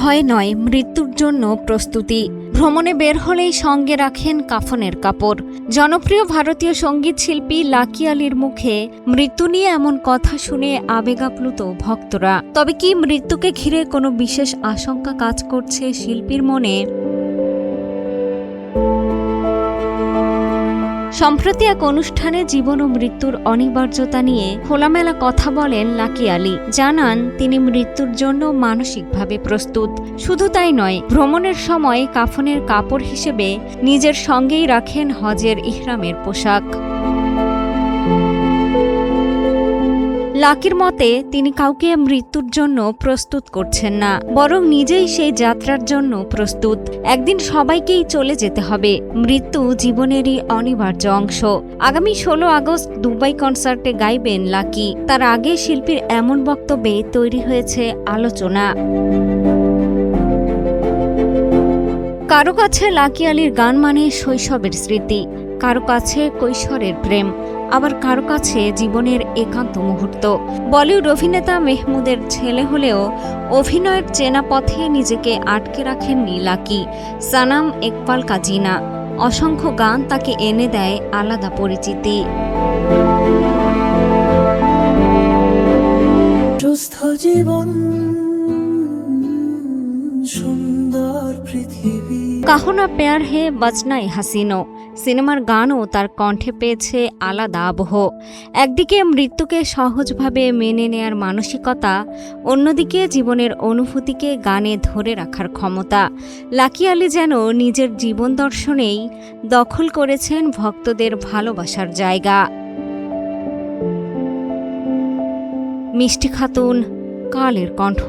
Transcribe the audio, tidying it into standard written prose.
ভয় নয়, মৃত্যুর জন্য প্রস্তুতি। ভ্রমণে বের হলেই সঙ্গে রাখেন কাফনের কাপড়। জনপ্রিয় ভারতীয় সঙ্গীত শিল্পী লাকি আলির মুখে মৃত্যু নিয়ে এমন কথা শুনে আবেগাপ্লুত ভক্তরা। তবে কি মৃত্যুকে ঘিরে কোনো বিশেষ আশঙ্কা কাজ করছে শিল্পীর মনে? সম্প্রতি এক অনুষ্ঠানে জীবন ও মৃত্যুর অনিবার্যতা নিয়ে খোলামেলা কথা বলেন লাকি আলি। জানান তিনি মৃত্যুর জন্য মানসিকভাবে প্রস্তুত। শুধু তাই নয়, ভ্রমণের সময় কাফনের কাপড় হিসেবে নিজের সঙ্গেই রাখেন হজের ইহরামের পোশাক। লাকির মতে তিনি কাউকে মৃত্যুর জন্য প্রস্তুত করছেন না, বরং নিজেই সেই যাত্রার জন্য প্রস্তুত। একদিন সবাইকেই চলে যেতে হবে, মৃত্যু জীবনেরই অনিবার্য অংশ। আগামী 16 আগস্ট দুবাই কনসার্টে গাইবেন লাকি। তার আগে শিল্পীর এমন বক্তব্যে তৈরি হয়েছে আলোচনা। কারো কাছে লাকি আলির গান মানে শৈশবের স্মৃতি, কারো কাছে কৈশোরের প্রেম, আবার কারো কাছে জীবনের একান্ত মুহূর্ত। বলিউড অভিনেতা মেহমুদের ছেলে হলেও অভিনয়ের চেনা পথে নিজেকে আটকে রাখেননি লাকি। সানাম, একবাল কা জিনা, অসংখ্য গান তাকে এনে দেয় আলাদা পরিচিতি। সুস্থ জীবন, সুন্দর পৃথিবী। কাহো না প্যার হে বাজনাই হাসিনো সিনেমার গানও তার কণ্ঠে পেয়েছে আলাদা আবহ। একদিকে মৃত্যুকে সহজভাবে মেনে নেয়ার মানসিকতা, অন্যদিকে জীবনের অনুভূতিকে গানে ধরে রাখার ক্ষমতা। লাকি আলি যেন নিজের জীবন দর্শনেই দখল করেছেন ভক্তদের ভালোবাসার জায়গা। মিষ্টি খাতুন, কালের কণ্ঠ।